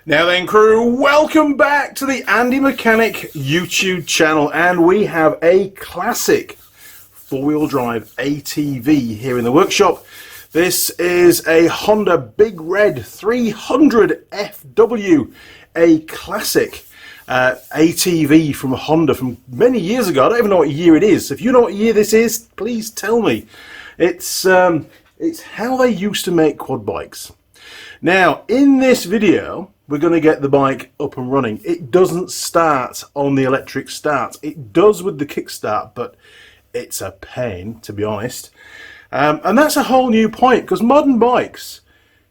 Now then, crew, welcome back to the Andy Mechanic YouTube channel, and we have a classic four-wheel drive ATV here in the workshop. This is a Honda BIGRED 300 FW, a classic ATV from Honda from many years ago. I don't even know what year it is. If you know what year this is, please tell me. It's how they used to make quad bikes. Now, in this video, we're going to get the bike up and running. It doesn't start on the electric start. It does with the kickstart, but it's a pain, to be honest. And that's a whole new point, because modern bikes,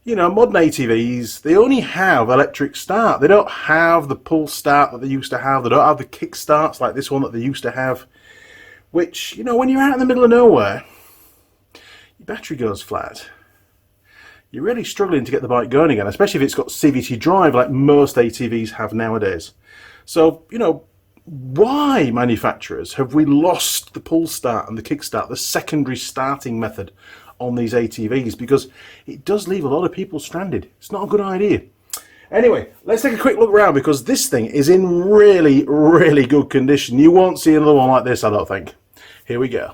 you know, modern ATVs, they only have electric start. They don't have the pull start that they used to have. They don't have the kick starts like this one that they used to have, which, you know, when you're out in the middle of nowhere, your battery goes flat. You're really struggling to get the bike going again, especially if it's got CVT drive like most ATVs have nowadays. So, you know, why, manufacturers, have we lost the pull start and the kickstart, the secondary starting method on these ATVs? Because it does leave a lot of people stranded. It's not a good idea. Anyway, let's take a quick look around, because this thing is in really, really good condition. You won't see another one like this, I don't think. Here we go.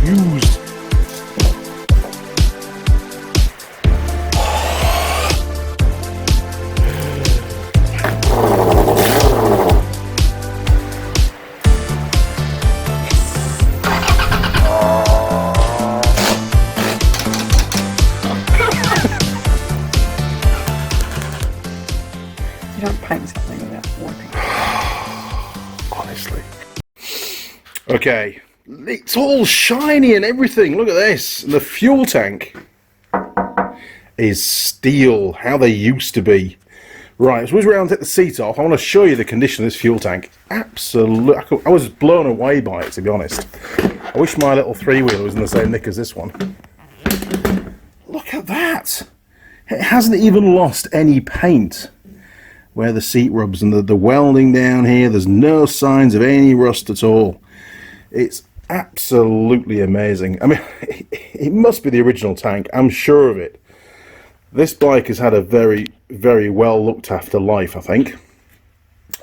Used. You don't paint something without warping. Honestly. Okay. It's all shiny and everything. Look at this. And the fuel tank is steel, how they used to be. Right, as we whiz around and take the seat off, I want to show you the condition of this fuel tank. Absolutely. I was blown away by it, to be honest. I wish my little three-wheeler was in the same nick as this one. Look at that. It hasn't even lost any paint where the seat rubs, and the welding down here, there's no signs of any rust at all. It's absolutely amazing. I mean, it must be the original tank, I'm sure of it. This bike has had a very, very well looked after life, I think.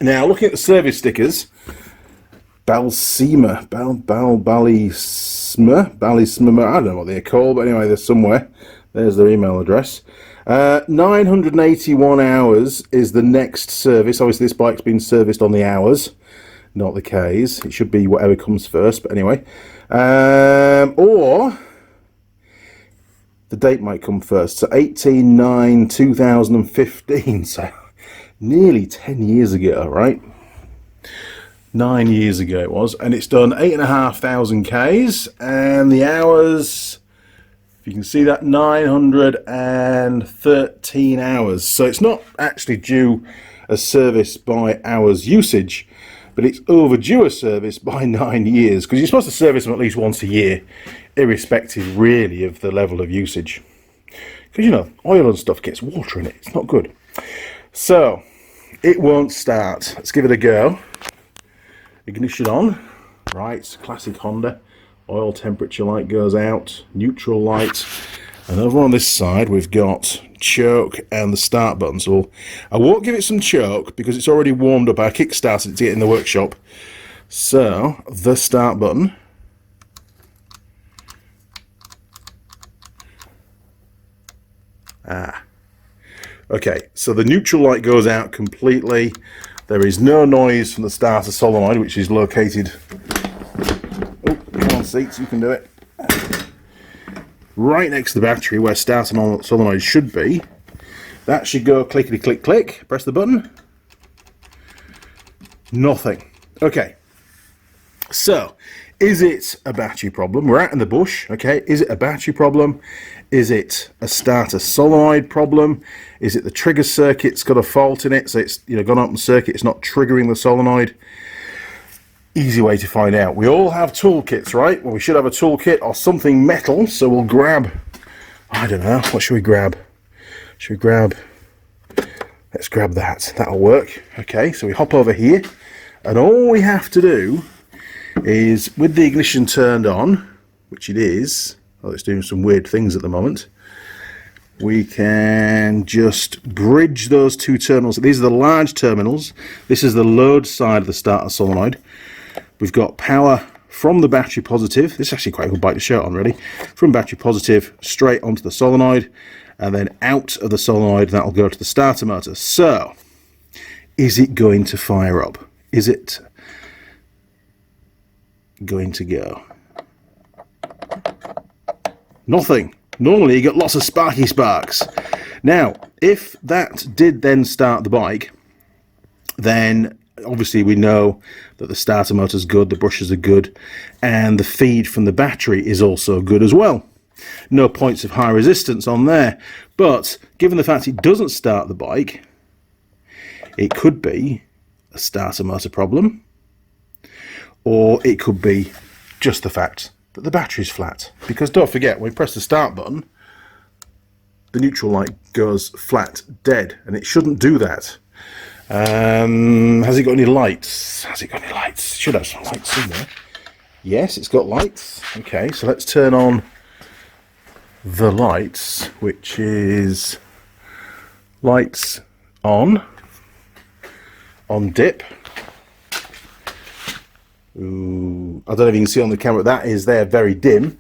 Now, looking at the service stickers, Ballysma, I don't know what they're called, but anyway, they're somewhere. There's their email address. 981 hours is the next service. Obviously, this bike's been serviced on the hours, not the Ks. It should be whatever comes first, but anyway. Or the date might come first. So 18/9/2015. So nearly 10 years ago, right? 9 years ago it was. And it's done 8,500 Ks. And the hours, if you can see that, 913 hours. So it's not actually due a service by hours usage, but it's overdue a service by 9 years, because you're supposed to service them at least once a year, irrespective really of the level of usage. Because, you know, oil and stuff gets water in it. It's not good. So, it won't start. Let's give it a go. Ignition on. Right, classic Honda. Oil temperature light goes out. Neutral light. And over on this side, we've got choke and the start button. So I won't give it some choke because it's already warmed up. I kick-started it to get in the workshop. So the start button. Okay, so the neutral light goes out completely. There is no noise from the starter solenoid, which is located. Oh, come on, seats, you can do it. Right next to the battery, where starter solenoid should be. That should go clickety click click. Press the button. Nothing. Okay. So, is it a battery problem? We're out in the bush. Okay. Is it a battery problem? Is it a starter solenoid problem? Is it the trigger circuit's got a fault in it? So it's, you know, gone open circuit. It's not triggering the solenoid. Easy way to find out. We all have toolkits, right? Well, we should have a toolkit or something metal. So we'll grab, I don't know, what should we grab? Should we grab, let's grab that. That'll work. Okay, so we hop over here, and all we have to do is, with the ignition turned on, which it is, well, it's doing some weird things at the moment. we can just bridge those two terminals. These are the large terminals. This is the load side of the starter solenoid. We've got power from the battery positive. This is actually quite a good bike to show it on, really. From battery positive straight onto the solenoid, and then out of the solenoid, that'll go to the starter motor. So, is it going to fire up? Is it going to go? Nothing. Normally you get lots of sparky sparks. Now, if that did then start the bike, then obviously we know that the starter motor's good, the brushes are good, and the feed from the battery is also good as well. No points of high resistance on there. But given the fact it doesn't start the bike, it could be a starter motor problem, or it could be just the fact that the battery's flat. Because don't forget, when we press the start button, the neutral light goes flat dead, and it shouldn't do that. Has it got any lights? Has it got any lights? It should have some lights in there. Yes, it's got lights. Okay, so let's turn on the lights, which is lights on dip. Ooh, I don't know if you can see on the camera, that is there very dim.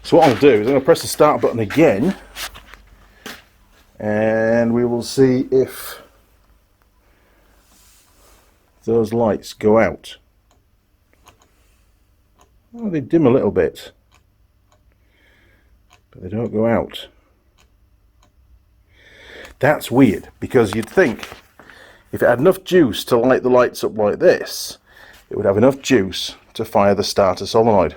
So what I'll do is I'm going to press the start button again, and we will see if those lights go out. Oh, they dim a little bit, but they don't go out. That's weird, because you'd think if it had enough juice to light the lights up like this, it would have enough juice to fire the starter solenoid.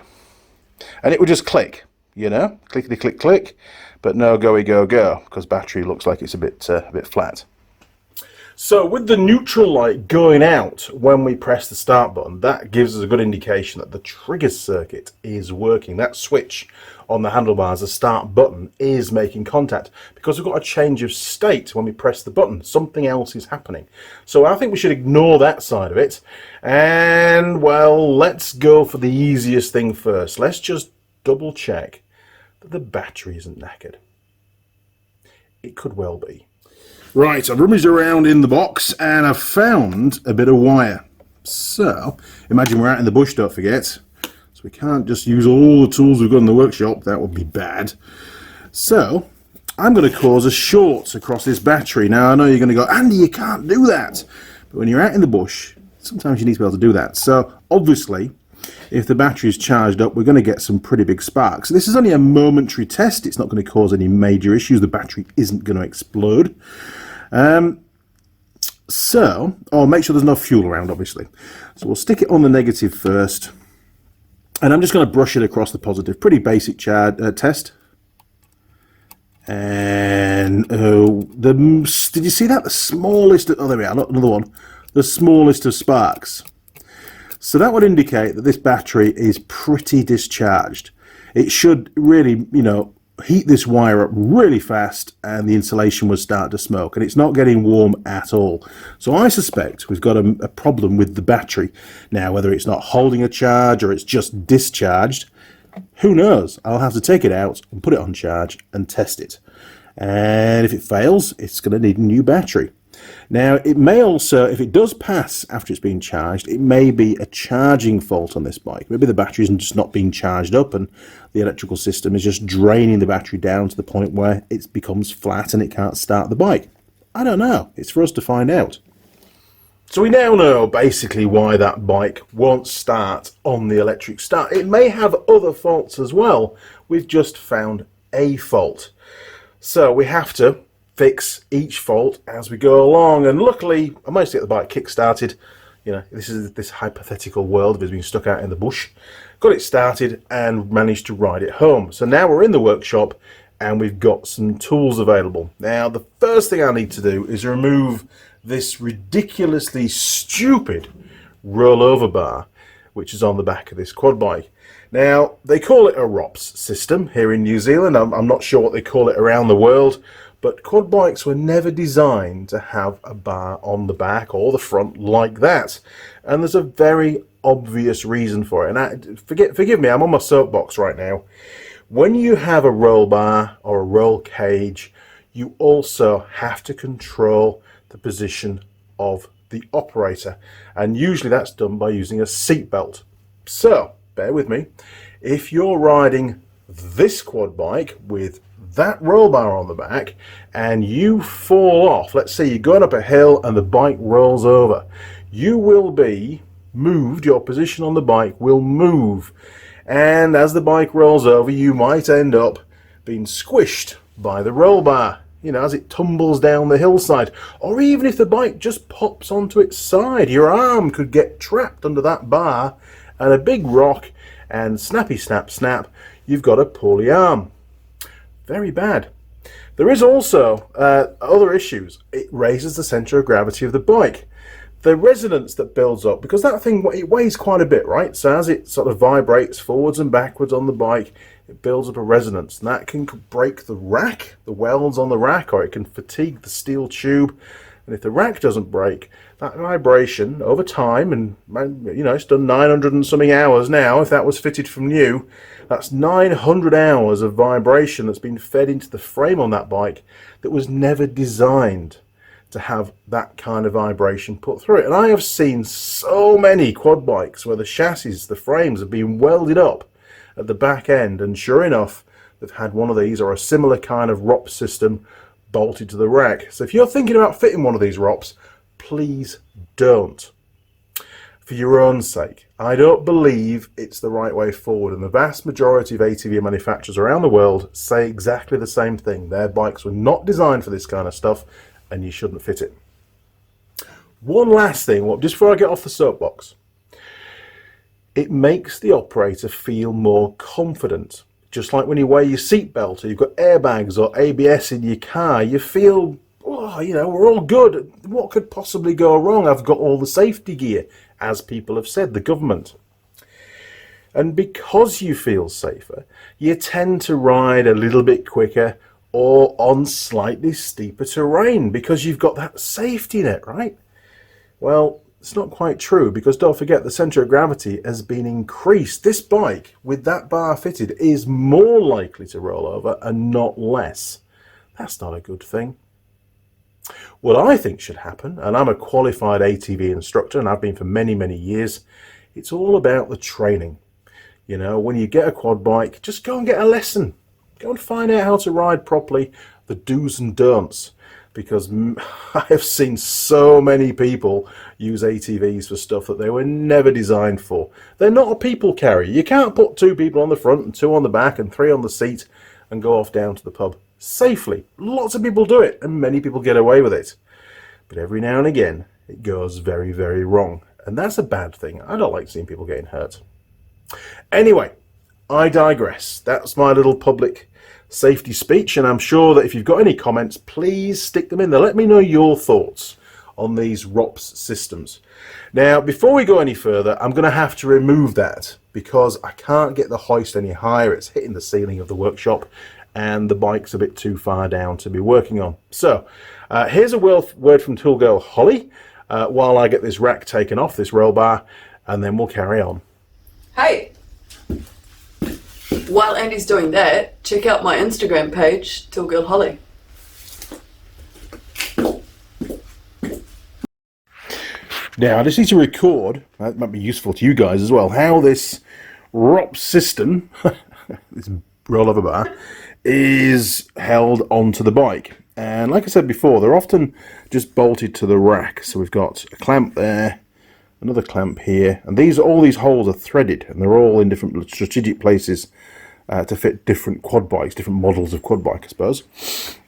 And it would just click, you know, clickety click click, but no go go, because battery looks like it's a bit flat. So with the neutral light going out when we press the start button, that gives us a good indication that the trigger circuit is working. That switch on the handlebars, the start button, is making contact, because we've got a change of state when we press the button. Something else is happening. So I think we should ignore that side of it. And, well, let's go for the easiest thing first. Let's just double check that the battery isn't knackered. It could well be. Right, I've rummaged around in the box and I've found a bit of wire. So, imagine we're out in the bush, don't forget. So we can't just use all the tools we've got in the workshop, that would be bad. So, I'm going to cause a short across this battery. Now, I know you're going to go, Andy, you can't do that. But when you're out in the bush, sometimes you need to be able to do that. So, obviously, if the battery is charged up, we're going to get some pretty big sparks. This is only a momentary test. It's not going to cause any major issues. The battery isn't going to explode. Make sure there's no fuel around, obviously. So we'll stick it on the negative first. And I'm just going to brush it across the positive. Pretty basic test. And did you see that? The smallest, oh there we are, another one. The smallest of sparks. So that would indicate that this battery is pretty discharged. It should really, heat this wire up really fast and the insulation will start to smoke, and it's not getting warm at all. So I suspect we've got a problem with the battery. Now, whether it's not holding a charge or it's just discharged, who knows? I'll have to take it out and put it on charge and test it. And if it fails, it's going to need a new battery. Now, it may also, if it does pass after it's been charged, it may be a charging fault on this bike. Maybe the battery isn't just not being charged up and the electrical system is just draining the battery down to the point where it becomes flat and it can't start the bike. I don't know. It's for us to find out. So we now know basically why that bike won't start on the electric start. It may have other faults as well. We've just found a fault. So we have to fix each fault as we go along, and luckily I managed to get the bike kick-started. This is this hypothetical world of us being stuck out in the bush. Got it started and managed to ride it home. So now we're in the workshop and we've got some tools available. Now the first thing I need to do is remove this ridiculously stupid rollover bar which is on the back of this quad bike. Now they call it a ROPS system here in New Zealand. I'm not sure what they call it around the world. But quad bikes were never designed to have a bar on the back or the front like that. And there's a very obvious reason for it. And forgive me, I'm on my soapbox right now. When you have a roll bar or a roll cage, you also have to control the position of the operator, and usually that's done by using a seat belt. So bear with me. If you're riding this quad bike with that roll bar on the back and you fall off, let's say you're going up a hill and the bike rolls over, you will be moved, your position on the bike will move, and as the bike rolls over you might end up being squished by the roll bar, you know, as it tumbles down the hillside. Or even if the bike just pops onto its side, your arm could get trapped under that bar and a big rock, and snappy snap snap, you've got a poorly arm. Very bad. There is also other issues. It raises the center of gravity of the bike. The resonance that builds up, because that thing, it weighs quite a bit, right? So as it sort of vibrates forwards and backwards on the bike, it builds up a resonance, and that can break the rack, the welds on the rack, or it can fatigue the steel tube. And if the rack doesn't break, that vibration over time, and you know, it's done 900 and something hours now, if that was fitted from new, that's 900 hours of vibration that's been fed into the frame on that bike that was never designed to have that kind of vibration put through it. And I have seen so many quad bikes where the chassis, the frames, have been welded up at the back end, and sure enough, they've had one of these or a similar kind of ROP system bolted to the rack. So if you're thinking about fitting one of these ROPs, please don't. For your own sake. I don't believe it's the right way forward, and the vast majority of ATV manufacturers around the world say exactly the same thing. Their bikes were not designed for this kind of stuff, and you shouldn't fit it. One last thing, just before I get off the soapbox. It makes the operator feel more confident. Just like when you wear your seatbelt or you've got airbags or ABS in your car, you feel, oh, you know, we're all good. What could possibly go wrong? I've got all the safety gear, as people have said, the government. And because you feel safer, you tend to ride a little bit quicker or on slightly steeper terrain because you've got that safety net, right? Well, it's not quite true, because don't forget the center of gravity has been increased. This bike with that bar fitted is more likely to roll over and not less. That's not a good thing. What I think should happen, and I'm a qualified ATV instructor and I've been for many, many years, it's all about the training. You know, when you get a quad bike, just go and get a lesson. Go and find out how to ride properly, the do's and don'ts. Because I have seen so many people use ATVs for stuff that they were never designed for. They're not a people carrier. You can't put 2 people on the front and 2 on the back and 3 on the seat and go off down to the pub safely. Lots of people do it, and many people get away with it. But every now and again, it goes very, very wrong. And that's a bad thing. I don't like seeing people getting hurt. Anyway, I digress. That's my little public safety speech, and I'm sure that if you've got any comments, please stick them in there. Let me know your thoughts on these ROPS systems. Now, before we go any further, I'm going to have to remove that because I can't get the hoist any higher. It's hitting the ceiling of the workshop and the bike's a bit too far down to be working on. So here's a word from Tool Girl Holly while I get this rack taken off, this roll bar, and then we'll carry on. Hey! While Andy's doing that, check out my Instagram page, Tool Girl Holly. Now, I just need to record, that might be useful to you guys as well, how this ROP system, this rollover bar, is held onto the bike. And like I said before, they're often just bolted to the rack. So we've got a clamp there, another clamp here, and all these holes are threaded, and they're all in different strategic places to fit different quad bikes, different models of quad bike, I suppose.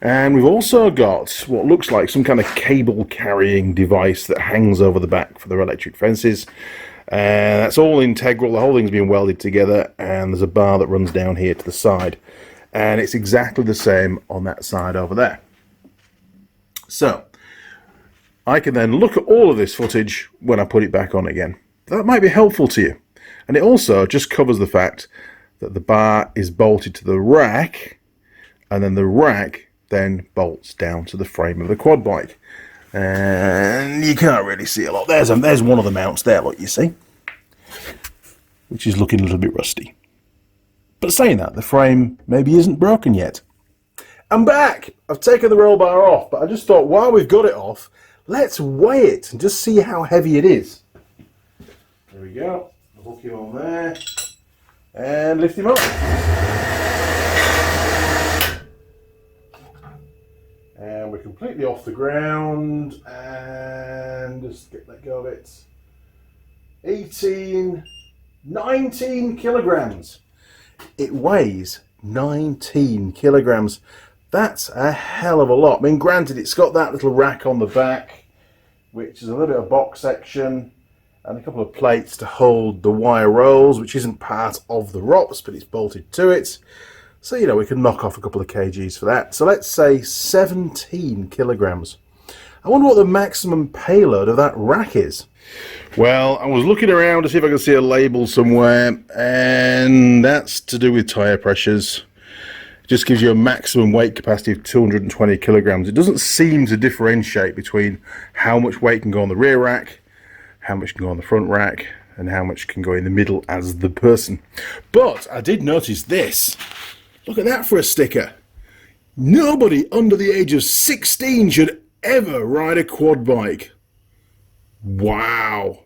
And we've also got what looks like some kind of cable carrying device that hangs over the back for their electric fences. And that's all integral, the whole thing's been welded together, and there's a bar that runs down here to the side. And it's exactly the same on that side over there. So I can then look at all of this footage when I put it back on again. That might be helpful to you. And it also just covers the fact that the bar is bolted to the rack, and then the rack then bolts down to the frame of the quad bike. And you can't really see a lot. There's one of the mounts there, look, you see, which is looking a little bit rusty. But saying that, the frame maybe isn't broken yet. I'm back. I've taken the roll bar off, but I just thought while we've got it off, let's weigh it and just see how heavy it is. There we go. I'll hook him on there and lift him up. And we're completely off the ground and just let go of it. 19 kilograms. It weighs 19 kilograms. That's a hell of a lot. I mean, granted, it's got that little rack on the back, which is a little bit of box section, and a couple of plates to hold the wire rolls, which isn't part of the ROPS, but it's bolted to it. So, you know, we can knock off a couple of kgs for that. So let's say 17 kilograms. I wonder what the maximum payload of that rack is. Well, I was looking around to see if I could see a label somewhere, and that's to do with tyre pressures. It just gives you a maximum weight capacity of 220 kilograms. It doesn't seem to differentiate between how much weight can go on the rear rack, how much can go on the front rack, and how much can go in the middle as the person. But I did notice this. Look at that for a sticker. Nobody under the age of 16 should ever ride a quad bike. Wow.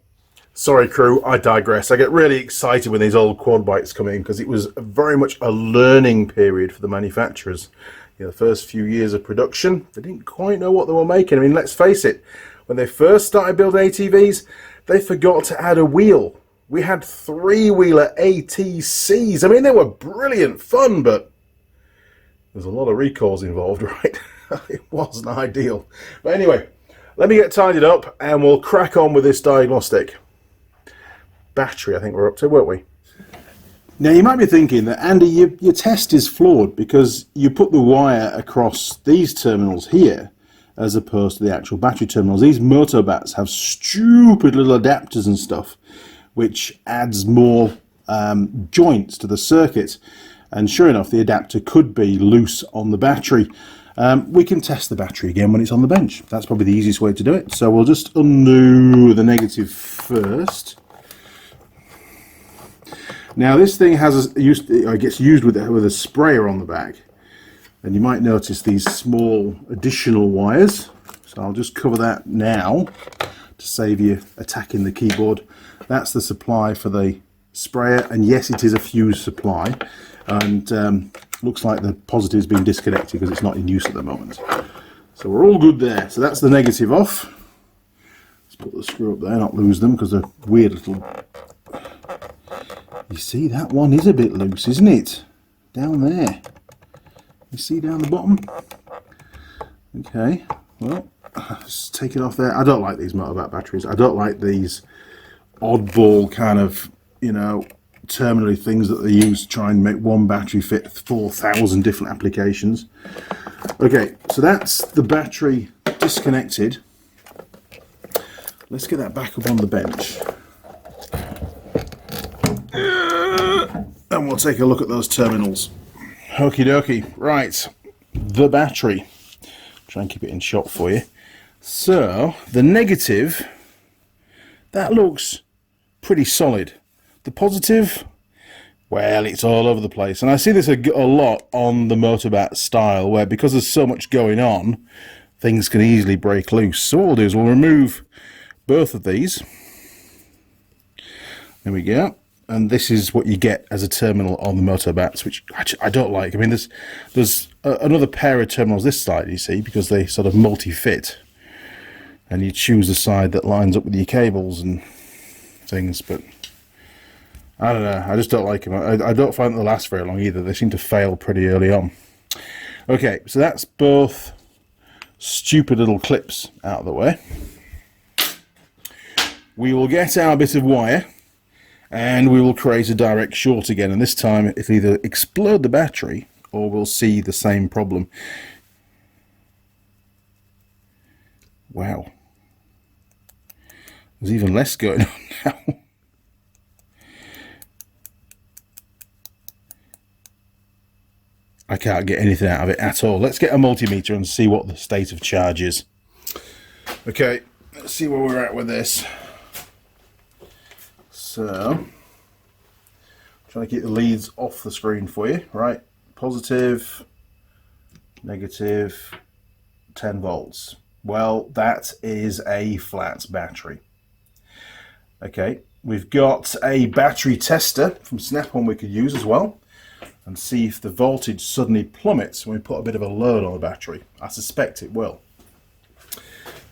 Sorry crew, I digress. I get really excited when these old quad bikes come in because it was very much a learning period for the manufacturers. You know, the first few years of production, they didn't quite know what they were making. I mean, let's face it, when they first started building ATVs, they forgot to add a wheel. We had three-wheeler ATCs. I mean, they were brilliant fun, but there's a lot of recalls involved, right? It wasn't ideal. But anyway, let me get tidied up and we'll crack on with this diagnostic. Battery, I think we're up to, weren't we? Now, you might be thinking that, Andy, your test is flawed because you put the wire across these terminals here as opposed to the actual battery terminals. These motobats have stupid little adapters and stuff, which adds more joints to the circuit. And sure enough, the adapter could be loose on the battery. We can test the battery again when it's on the bench. That's probably the easiest way to do it. So we'll just undo the negative first. Now this thing has gets used with a sprayer on the back, and you might notice these small additional wires. So I'll just cover that now to save you attacking the keyboard. That's the supply for the sprayer, and yes, it is a fuse supply, and looks like the positive's been disconnected because it's not in use at the moment. So we're all good there. So that's the negative off. Let's put the screw up there, not lose them because they're weird little. You see, that one is a bit loose, isn't it? Down there. You see down the bottom? Okay, well, let's take it off there. I don't like these motorbike batteries. I don't like these oddball kind of, you know, terminally things that they use to try and make one battery fit 4,000 different applications. Okay, so that's the battery disconnected. Let's get that back up on the bench. And we'll take a look at those terminals. Okie dokie. Right, the battery. Try and keep it in shot for you. So, the negative, that looks pretty solid. The positive, well, it's all over the place. And I see this a lot on the motorbat style, where because there's so much going on, things can easily break loose. So what we'll do is we'll remove both of these. There we go. And this is what you get as a terminal on the motobats, which I don't like. I mean, there's another pair of terminals this side, you see, because they sort of multi-fit. And you choose the side that lines up with your cables and things, but I don't know. I just don't like them. I don't find them to last very long either. They seem to fail pretty early on. Okay, so that's both stupid little clips out of the way. We will get our bit of wire and we will create a direct short again, and this time it'll either explode the battery or we'll see the same problem. Wow. There's even less going on now. I can't get anything out of it at all. Let's get a multimeter and see what the state of charge is. Okay, let's see where we're at with this. So, trying to keep the leads off the screen for you. Right, positive, negative 10 volts. Well, that is a flat battery. Okay, we've got a battery tester from Snap-on we could use as well, and see if the voltage suddenly plummets when we put a bit of a load on the battery. I suspect it will.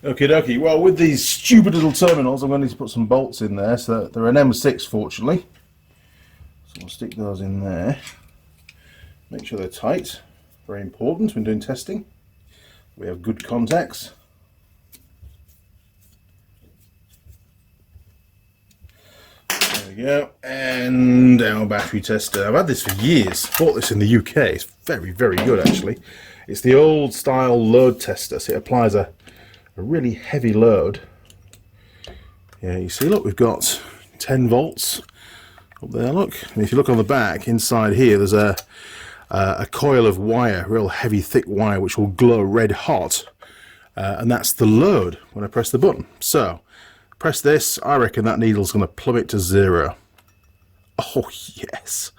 Okie dokie, well, with these stupid little terminals, I'm going to need to put some bolts in there. So they're an M6, fortunately. So we'll stick those in there. Make sure they're tight. Very important when doing testing. We have good contacts. There we go. And our battery tester. I've had this for years. Bought this in the UK. It's very, very good, actually. It's the old style load tester. So it applies a really heavy load. Yeah, you see, look, we've got 10 volts up there, look. And if you look on the back, inside here, there's a coil of wire, real heavy, thick wire, which will glow red hot. And that's the load when I press the button. So, press this, I reckon that needle's going to plummet to 0. Oh, yes.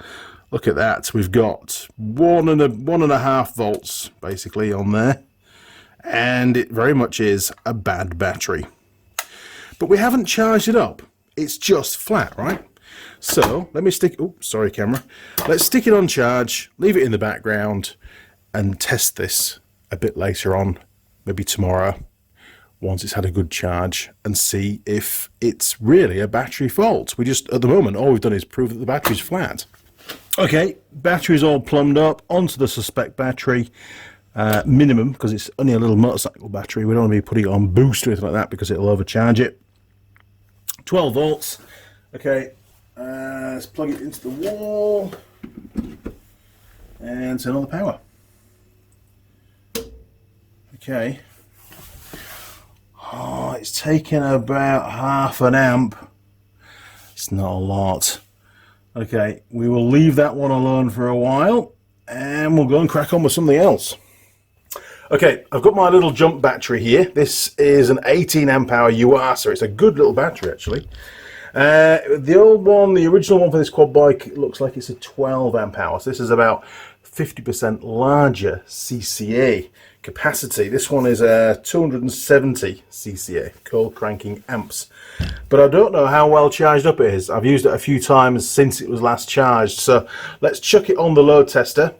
Look at that. We've got 1.5 volts, basically, on there. And it very much is a bad battery. But we haven't charged it up. It's just flat, right? So let me stick, oh, sorry camera. Let's stick it on charge, leave it in the background, and test this a bit later on, maybe tomorrow, once it's had a good charge, and see if it's really a battery fault. We just, at the moment, all we've done is prove that the battery's flat. Okay, battery's all plumbed up, onto the suspect battery. Minimum, because it's only a little motorcycle battery. We don't want to be putting it on boost or anything like that because it'll overcharge it. 12 volts. Okay, let's plug it into the wall and turn on the power. Okay. Oh, it's taken about half an amp. It's not a lot. Okay, we will leave that one alone for a while and we'll go and crack on with something else. Okay, I've got my little jump battery here. This is an 18 amp hour UR, so it's a good little battery actually. The old one, the original one for this quad bike, it looks like it's a 12 amp hour. So this is about 50% larger CCA capacity. This one is a 270 CCA, cold cranking amps. But I don't know how well charged up it is. I've used it a few times since it was last charged. So let's chuck it on the load tester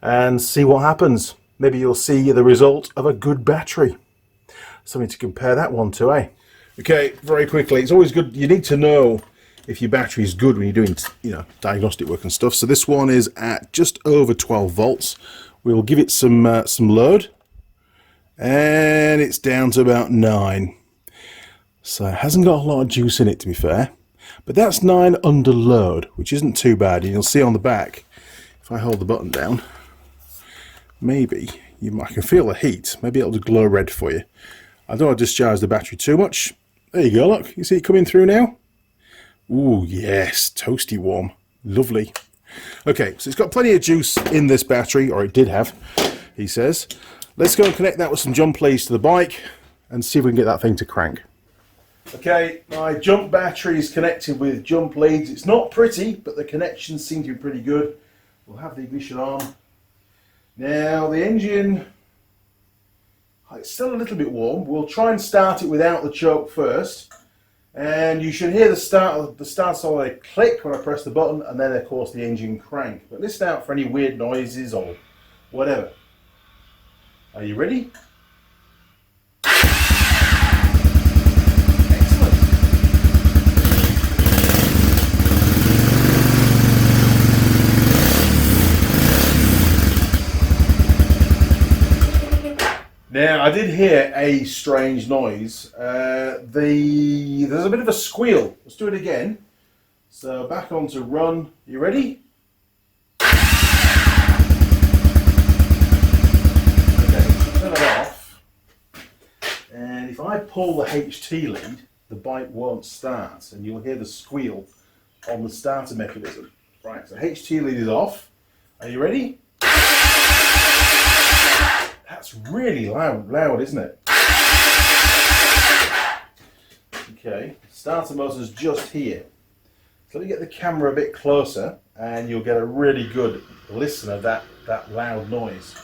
and see what happens. Maybe you'll see the result of a good battery. Something to compare that one to, eh? Okay, very quickly, it's always good, you need to know if your battery is good when you're doing, you know, diagnostic work and stuff. So this one is at just over 12 volts. We will give it some load, and it's down to about 9. So it hasn't got a lot of juice in it, to be fair. But that's 9 under load, which isn't too bad. And you'll see on the back, if I hold the button down, maybe I can feel the heat. Maybe it'll glow red for you. I don't want to discharge the battery too much. There you go, look. You see it coming through now? Ooh, yes, toasty warm. Lovely. Okay, so it's got plenty of juice in this battery, or it did have, he says. Let's go and connect that with some jump leads to the bike and see if we can get that thing to crank. Okay, my jump battery is connected with jump leads. It's not pretty, but the connections seem to be pretty good. We'll have the ignition on. Now the engine, it's still a little bit warm. We'll try and start it without the choke first, and you should hear the start solenoid click when I press the button, and then of course the engine crank. But listen out for any weird noises or whatever. Are you ready? Now, I did hear a strange noise. There's a bit of a squeal. Let's do it again. So back on to run. You ready? Okay, turn it off. And if I pull the HT lead, the bike won't start, and you'll hear the squeal on the starter mechanism. Right, so HT lead is off. Are you ready? That's really loud, isn't it? Okay, starter motor's just here. So let me get the camera a bit closer and you'll get a really good listen of that loud noise.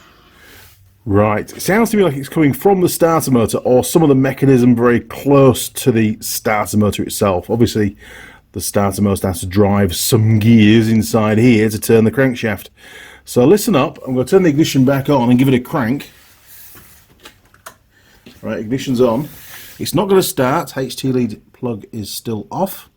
Right, it sounds to me like it's coming from the starter motor or some of the mechanism very close to the starter motor itself. Obviously, the starter motor has to drive some gears inside here to turn the crankshaft. So listen up, I'm going to turn the ignition back on and give it a crank. Right, ignition's on. It's not going to start, HT lead plug is still off.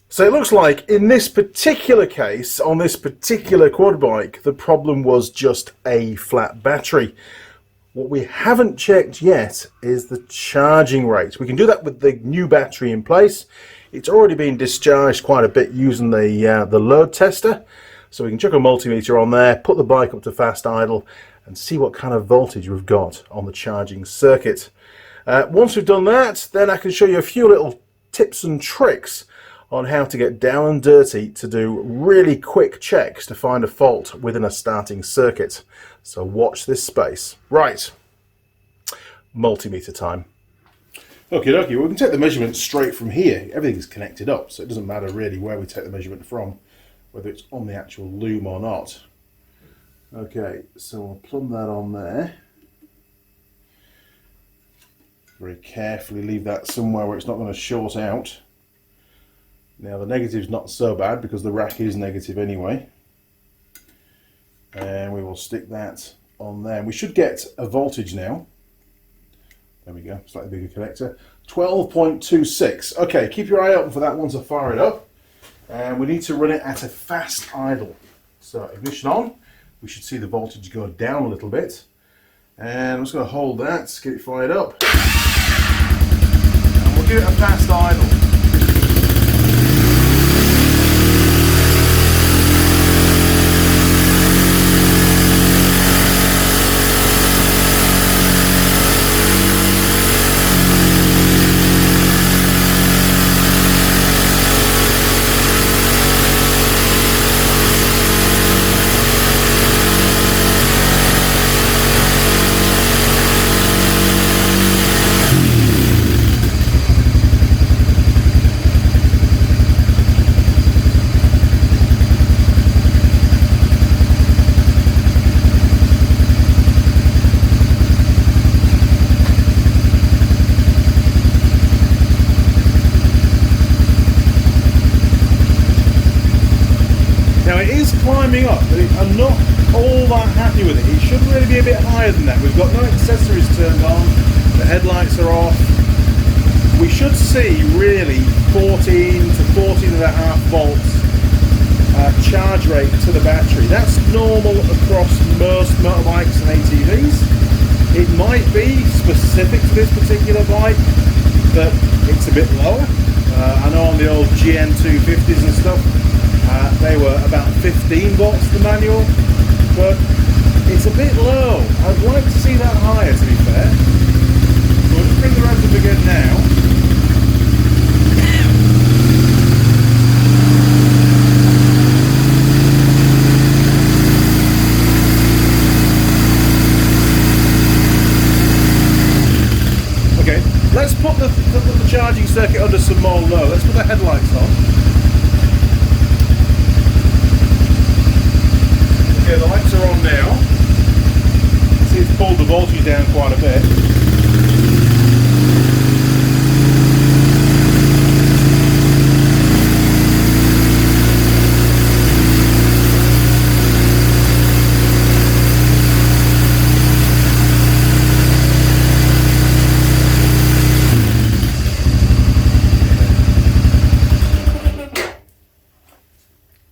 So it looks like in this particular case, on this particular quad bike, the problem was just a flat battery. What we haven't checked yet is the charging rate. We can do that with the new battery in place. It's already been discharged quite a bit using the load tester. So we can chuck a multimeter on there, put the bike up to fast idle and see what kind of voltage we've got on the charging circuit. Once we've done that, then I can show you a few little tips and tricks on how to get down and dirty to do really quick checks to find a fault within a starting circuit. So watch this space. Right, multimeter time. Okay, well, we can take the measurement straight from here. Everything's connected up, so it doesn't matter really where we take the measurement from, whether it's on the actual loom or not. Okay, so we'll plumb that on there. Very carefully leave that somewhere where it's not going to short out. Now the negative's not so bad because the rack is negative anyway. And we will stick that on there. We should get a voltage now. There we go, slightly bigger connector. 12.26. Okay, keep your eye open for that once I fire it up. And we need to run it at a fast idle. So ignition on. We should see the voltage go down a little bit. And I'm just going to hold that, get it fired up. And we'll give it a fast idle. Climbing up, but I'm not all that happy with it. It should really be a bit higher than that. We've got no accessories turned on, the headlights are off. We should see really 14 to 14.5 volts charge rate to the battery. That's normal across most motorbikes and ATVs. It might be specific to this particular bike that it's a bit lower. I know on the old GN250s and stuff, they were about 15 volts the manual, but it's a bit low. I'd like to see that higher, to be fair. So we'll just bring the revs up again now. Okay, let's put the charging circuit under some more load. Let's put the headlights on. Okay, the lights are on now. See, it's pulled the voltage down quite a bit.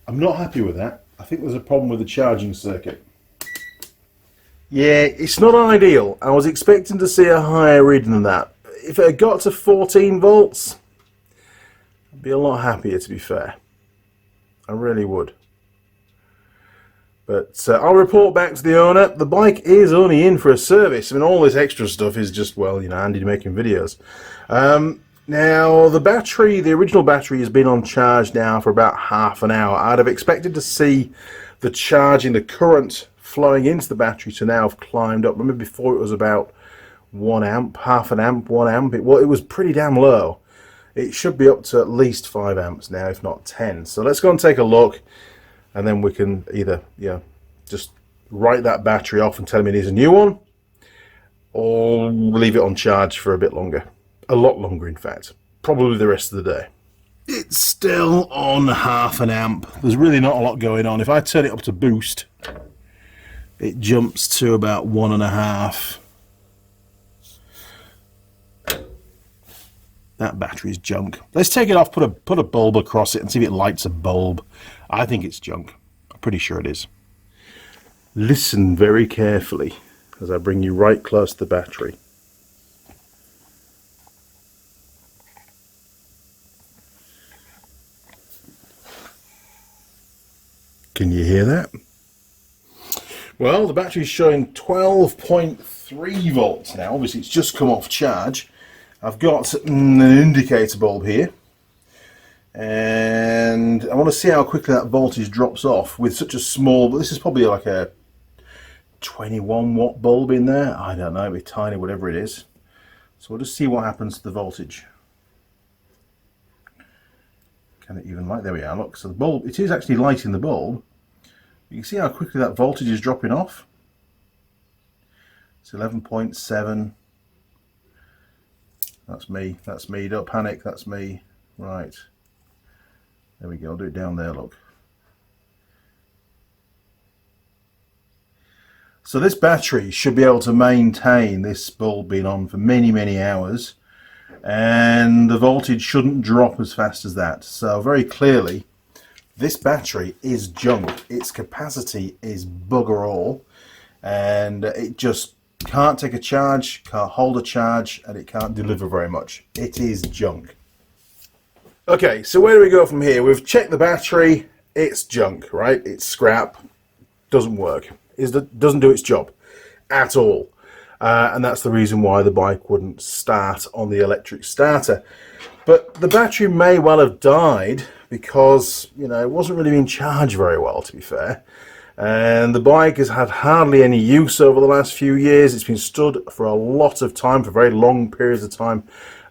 I'm not happy with that. I think there's a problem with the charging circuit. Yeah, it's not ideal. I was expecting to see a higher reading than that. If it had got to 14 volts, I'd be a lot happier, to be fair. I really would. But I'll report back to the owner. The bike is only in for a service. I mean, all this extra stuff is just, well, you know, Andy making videos. Now, the battery, the original battery has been on charge now for about half an hour. I'd have expected to see the charging, the current flowing into the battery to now have climbed up. Remember before it was about 1 amp, half an amp, 1 amp. It was pretty damn low. It should be up to at least 5 amps now, if not 10. So let's go and take a look. and then we can either just write that battery off and tell him it needs a new one, or leave it on charge for a bit longer, a lot longer in fact, probably the rest of the day. It's still on 0.5 amp. There's really not a lot going on. If I turn it up to boost, it jumps to about 1.5. That battery's junk. Let's take it off, put a bulb across it and see if it lights a bulb. I think it's junk. I'm pretty sure it is. Listen very carefully as I bring you right close to the battery. Can you hear that? Well, the battery's showing 12.3 volts now. Obviously, it's just come off charge. I've got an indicator bulb here, and I want to see how quickly that voltage drops off with such a small, but this is probably like a 21 watt bulb in there. I don't know, it'll be tiny, whatever it is. So we'll just see what happens to the voltage. Can it even light? There we are, look. So the bulb, it is actually lighting the bulb. You can see how quickly that voltage is dropping off. It's 11.7. That's me, don't panic, that's me. Right, there we go, I'll do it down there, look. So this battery should be able to maintain this bulb being on for many hours, and the voltage shouldn't drop as fast as that. So very clearly, this battery is junk. Its capacity is bugger all, and it just can't take a charge, can't hold a charge, and it can't deliver very much. It is junk. Okay, so where do we go from here? We've checked the battery. It's junk, right? It's scrap. Doesn't work. Doesn't do its job at all. And that's the reason why the bike wouldn't start on the electric starter. But the battery may well have died because, it wasn't really being charged very well, to be fair. And the bike has had hardly any use over the last few years. It's been stood for a lot of time, for very long periods of time,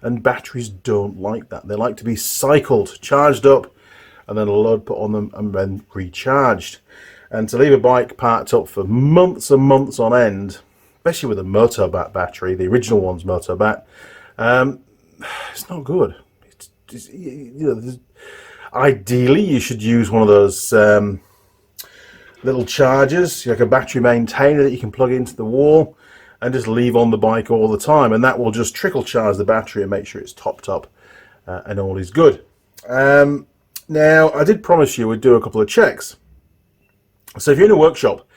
and batteries don't like that. They like to be cycled, charged up, and then a load put on them and then recharged. And to leave a bike parked up for months and months on end, especially with a Motobat battery, the original one's Motobat, it's not good. Ideally you should use one of those little chargers, like a battery maintainer that you can plug into the wall and just leave on the bike all the time, and that will just trickle charge the battery and make sure it's topped up and all is good. Now, I did promise you we'd do a couple of checks. So if you're in a workshop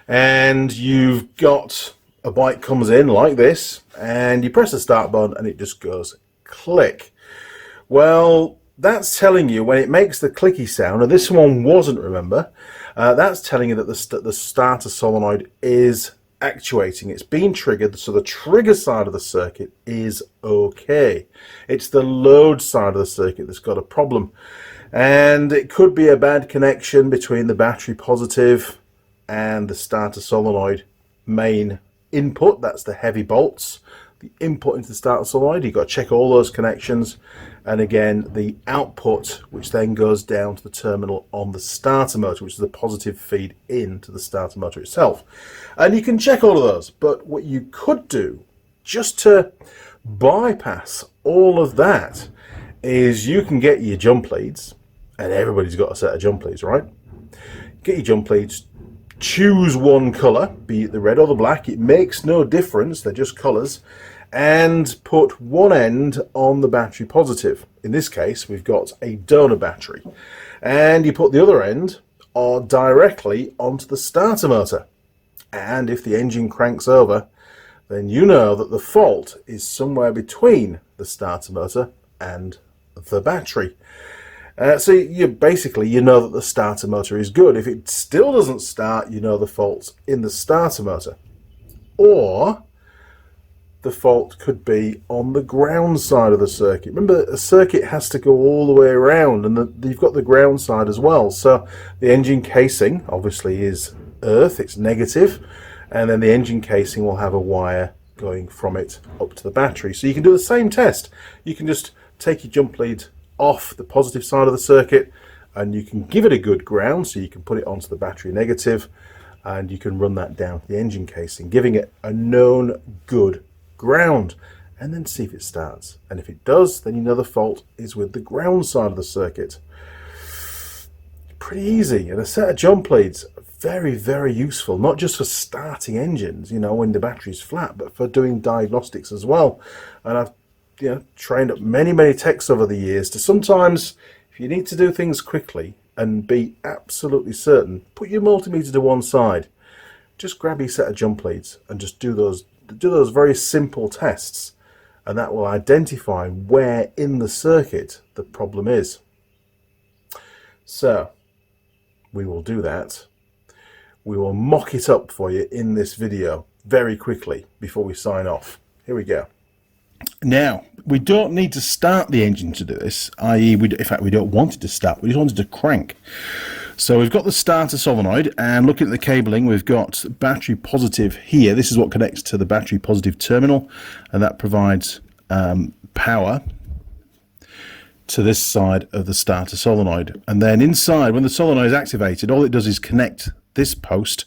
and you've got a bike comes in like this and you press the start button and it just goes click, well, that's telling you when it makes the clicky sound, and this one wasn't, remember, that's telling you that the starter solenoid is actuating. It's been triggered, so the trigger side of the circuit is okay. It's the load side of the circuit that's got a problem, and it could be a bad connection between the battery positive and the starter solenoid main input. That's the heavy bolts, the input into the starter solenoid. You've got to check all those connections, and again the output, which then goes down to the terminal on the starter motor, which is the positive feed into the starter motor itself. And you can check all of those, but what you could do just to bypass all of that is you can get your jump leads, and everybody's got a set of jump leads, right? Get your jump leads, choose one colour, be it the red or the black, it makes no difference, they're just colours, and put one end on the battery positive. In this case, we've got a donor battery, and you put the other end directly onto the starter motor. And if the engine cranks over, then you know that the fault is somewhere between the starter motor and the battery. So you know that the starter motor is good. If it still doesn't start, you know the fault's in the starter motor. Or the fault could be on the ground side of the circuit. Remember, a circuit has to go all the way around, and you've got the ground side as well. So the engine casing obviously is earth, it's negative, and then the engine casing will have a wire going from it up to the battery. So you can do the same test. You can just take your jump lead off the positive side of the circuit and you can give it a good ground, so you can put it onto the battery negative and you can run that down the engine casing, giving it a known good ground, and then see if it starts. And if it does, then you know the fault is with the ground side of the circuit. Pretty easy. And a set of jump leads, very, very useful, not just for starting engines, you know, when the battery's flat, but for doing diagnostics as well. And I've trained up many techs over the years to sometimes, if you need to do things quickly and be absolutely certain, put your multimeter to one side, just grab your set of jump leads and just do those very simple tests, and that will identify where in the circuit the problem is. So we will do that. We will mock it up for you in this video very quickly before we sign off. Here we go. Now, we don't need to start the engine to do this, i.e. in fact we don't want it to start, we just want it to crank. So we've got the starter solenoid, and looking at the cabling, we've got battery positive here. This is what connects to the battery positive terminal, and that provides power to this side of the starter solenoid. And then inside, when the solenoid is activated, all it does is connect this post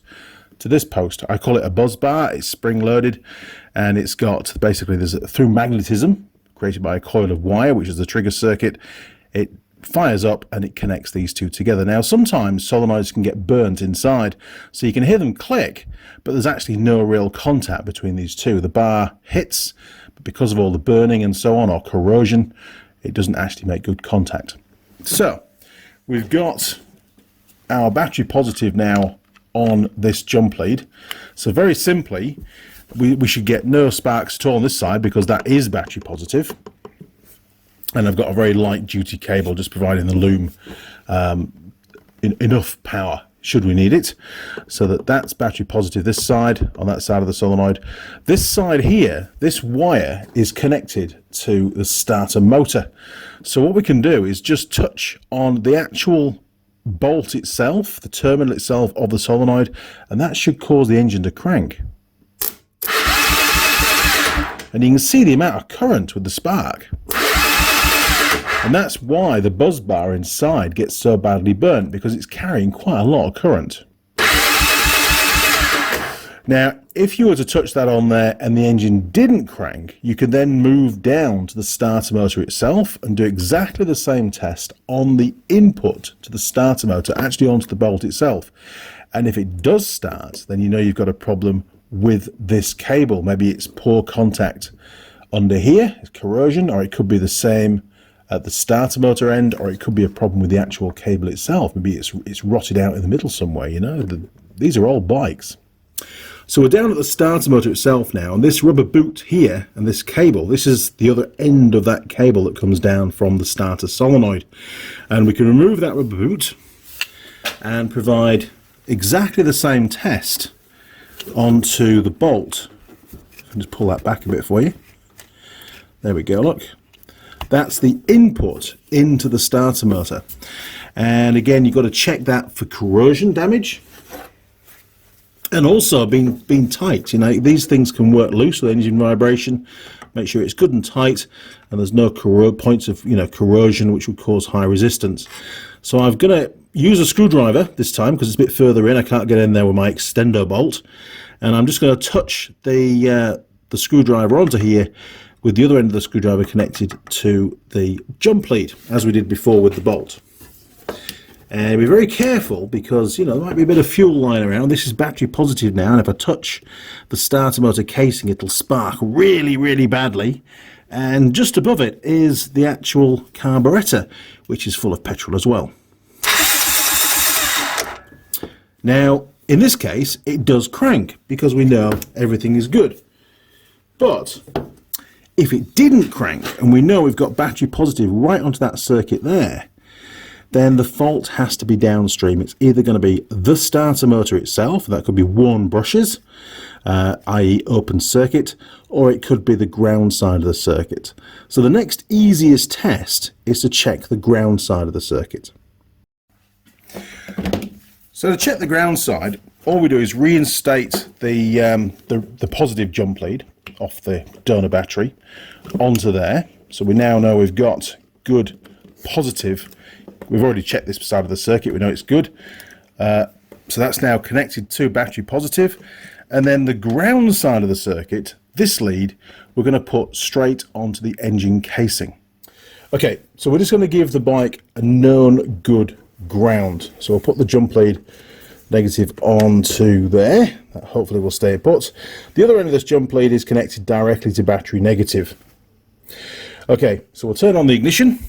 to this post. I call it a buzz bar. It's spring loaded, and it's got basically, through magnetism created by a coil of wire, which is the trigger circuit, it fires up and it connects these two together. Now sometimes solenoids can get burnt inside, so you can hear them click, but there's actually no real contact between these two. The bar hits, but because of all the burning and so on, or corrosion, it doesn't actually make good contact. So we've got our battery positive now on this jump lead. So very simply, we should get no sparks at all on this side, because that is battery positive. And I've got a very light duty cable just providing the loom enough power should we need it. So that's battery positive this side, on that side of the solenoid. This side here, this wire is connected to the starter motor. So what we can do is just touch on the actual bolt itself, the terminal itself of the solenoid, and that should cause the engine to crank. And you can see the amount of current with the spark. And that's why the buzz bar inside gets so badly burnt, because it's carrying quite a lot of current. Now, if you were to touch that on there and the engine didn't crank, you could then move down to the starter motor itself and do exactly the same test on the input to the starter motor, actually onto the bolt itself. And if it does start, then you know you've got a problem with this cable. Maybe it's poor contact under here, it's corrosion, or it could be the same at the starter motor end, or it could be a problem with the actual cable itself. Maybe it's rotted out in the middle somewhere, you know. These are all bikes. So we're down at the starter motor itself now, and this rubber boot here and this cable, this is the other end of that cable that comes down from the starter solenoid. And we can remove that rubber boot and provide exactly the same test onto the bolt. I'll just pull that back a bit for you. There we go, look. That's the input into the starter motor. And again, you've got to check that for corrosion damage. And also being tight. You know, these things can work loose with engine vibration. Make sure it's good and tight, and there's no points of corrosion which would cause high resistance. So I'm going to use a screwdriver this time, because it's a bit further in. I can't get in there with my extender bolt, and I'm just going to touch the screwdriver onto here, with the other end of the screwdriver connected to the jump lead, as we did before with the bolt. And be very careful, because there might be a bit of fuel lying around. This is battery positive now, and if I touch the starter motor casing, it'll spark really, really badly. And just above it is the actual carburetor, which is full of petrol as well. Now, in this case, it does crank, because we know everything is good. But if it didn't crank, and we know we've got battery positive right onto that circuit there, then the fault has to be downstream. It's either going to be the starter motor itself, that could be worn brushes, i.e. open circuit, or it could be the ground side of the circuit. So the next easiest test is to check the ground side of the circuit. So to check the ground side, all we do is reinstate the positive jump lead off the donor battery onto there. So we now know we've got good positive we've already checked this side of the circuit, we know it's good. So that's now connected to battery positive. And then the ground side of the circuit, this lead, we're going to put straight onto the engine casing. Okay, so we're just going to give the bike a known good ground. So we'll put the jump lead negative onto there. That hopefully will stay put. The other end of this jump lead is connected directly to battery negative. Okay, so we'll turn on the ignition.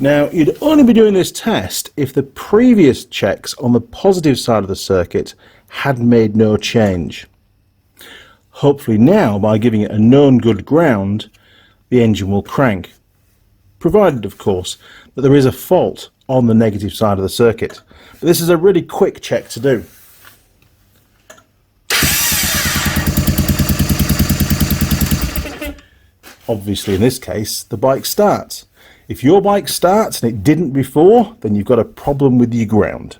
Now, you'd only be doing this test if the previous checks on the positive side of the circuit had made no change. Hopefully now, by giving it a known good ground, the engine will crank. Provided, of course, that there is a fault on the negative side of the circuit. But this is a really quick check to do. Obviously, in this case, the bike starts. If your bike starts and it didn't before, then you've got a problem with your ground.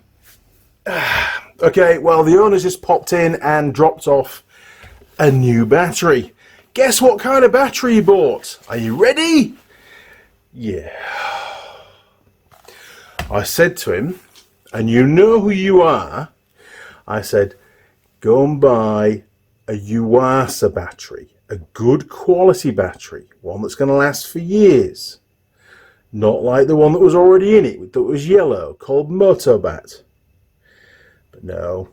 Okay, well, the owner's just popped in and dropped off a new battery. Guess what kind of battery he bought? Are you ready? Yeah. I said to him, and you know who you are, I said, go and buy a Yuasa battery, a good quality battery, one that's going to last for years. Not like the one that was already in it, that was yellow, called Motobat. But no.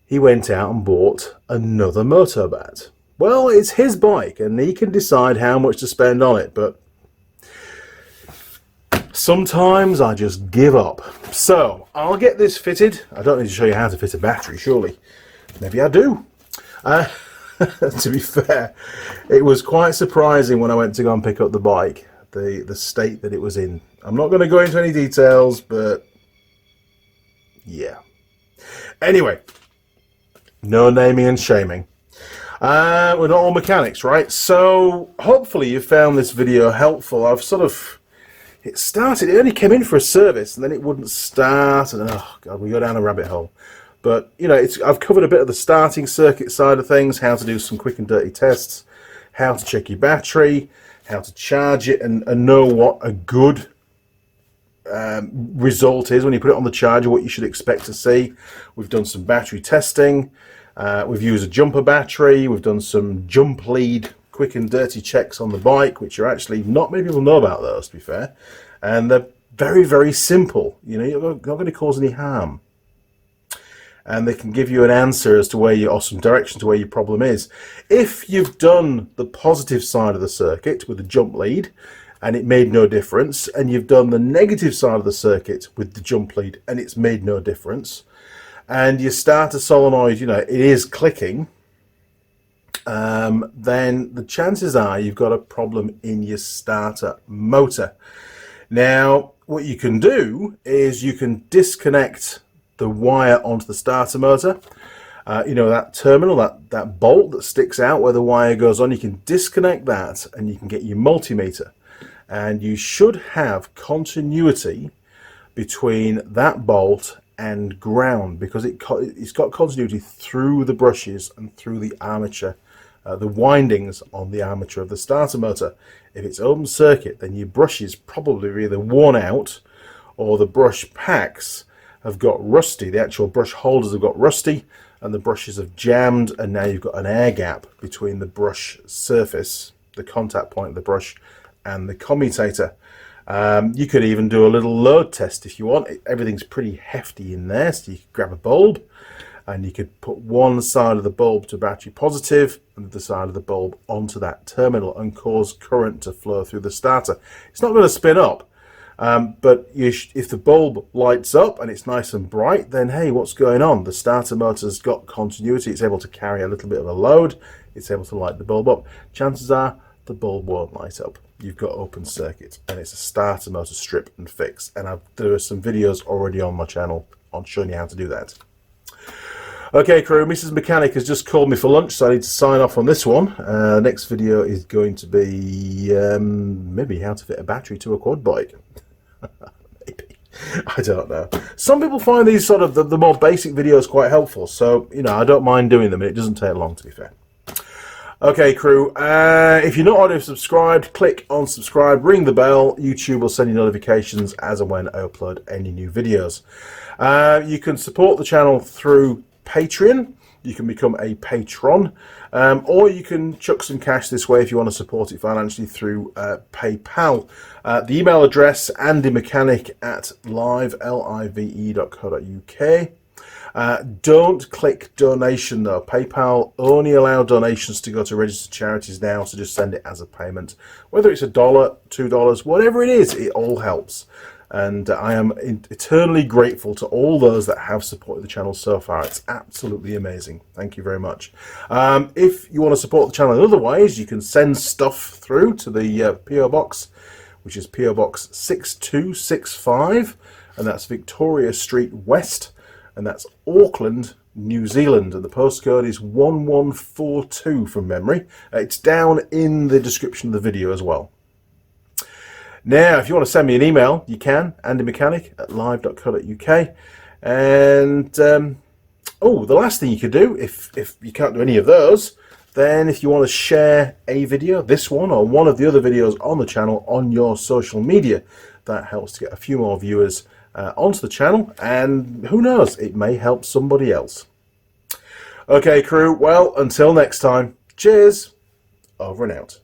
He went out and bought another Motobat. Well, it's his bike, and he can decide how much to spend on it, but sometimes I just give up. So, I'll get this fitted. I don't need to show you how to fit a battery, surely. Maybe I do. To be fair, it was quite surprising when I went to go and pick up the bike. The state that it was in. I'm not going to go into any details, but yeah. Anyway, no naming and shaming. We're not all mechanics, right? So hopefully you found this video helpful. It only came in for a service and then it wouldn't start, and oh god, we go down a rabbit hole. But you know, I've covered a bit of the starting circuit side of things, how to do some quick and dirty tests, how to check your battery, how to charge it, and know what a good result is when you put it on the charger, what you should expect to see. We've done some battery testing. We've used a jumper battery. We've done some jump lead quick and dirty checks on the bike, which are actually not many people know about those, to be fair. And they're very, very simple. You know, you're not going to cause any harm. And they can give you an answer as to where you, or some direction to where your problem is. If you've done the positive side of the circuit with the jump lead and it made no difference, and you've done the negative side of the circuit with the jump lead and it's made no difference, and your starter solenoid, you know, it is clicking, then the chances are you've got a problem in your starter motor. Now, what you can do is you can disconnect the wire onto the starter motor. You know, that terminal, that bolt that sticks out where the wire goes on, you can disconnect that and you can get your multimeter. And you should have continuity between that bolt and ground, because it's got continuity through the brushes and through the armature, the windings on the armature of the starter motor. If it's open circuit, then your brushes probably are either worn out or the brush packs have got rusty. The actual brush holders have got rusty and the brushes have jammed, and now you've got an air gap between the brush surface, the contact point of the brush, and the commutator. You could even do a little load test if you want. Everything's pretty hefty in there, so you could grab a bulb and you could put one side of the bulb to battery positive and the side of the bulb onto that terminal and cause current to flow through the starter. It's not going to spin up, but if the bulb lights up and it's nice and bright, then hey, what's going on? The starter motor's got continuity. It's able to carry a little bit of a load. It's able to light the bulb up. Chances are the bulb won't light up. You've got open circuit and it's a starter motor strip and fix. And there are some videos already on my channel on showing you how to do that. Okay, crew, Mrs. Mechanic has just called me for lunch, so I need to sign off on this one. Next video is going to be maybe how to fit a battery to a quad bike. Maybe. I don't know. Some people find these sort of the more basic videos quite helpful, so you know, I don't mind doing them, and it doesn't take long, to be fair. Okay, crew, if you're not already subscribed, click on subscribe, ring the bell. YouTube will send you notifications as and when I upload any new videos. You can support the channel through Patreon. You can become a patron, or you can chuck some cash this way if you want to support it financially through PayPal. The email address, andymechanic@live.co.uk. Don't click donation though. PayPal only allow donations to go to registered charities now, so just send it as a payment. Whether it's $1, $2, whatever it is, it all helps. And I am eternally grateful to all those that have supported the channel so far. It's absolutely amazing. Thank you very much. If you want to support the channel in other ways, you can send stuff through to the PO Box, which is PO Box 6265, and that's Victoria Street West, and that's Auckland, New Zealand, and the postcode is 1142 from memory. It's down in the description of the video as well. Now, if you want to send me an email, you can, andymechanic@live.co.uk. And, the last thing you could do, if you can't do any of those, then if you want to share a video, this one or one of the other videos on the channel on your social media, that helps to get a few more viewers onto the channel, and who knows, it may help somebody else. Okay, crew, well, until next time, cheers, over and out.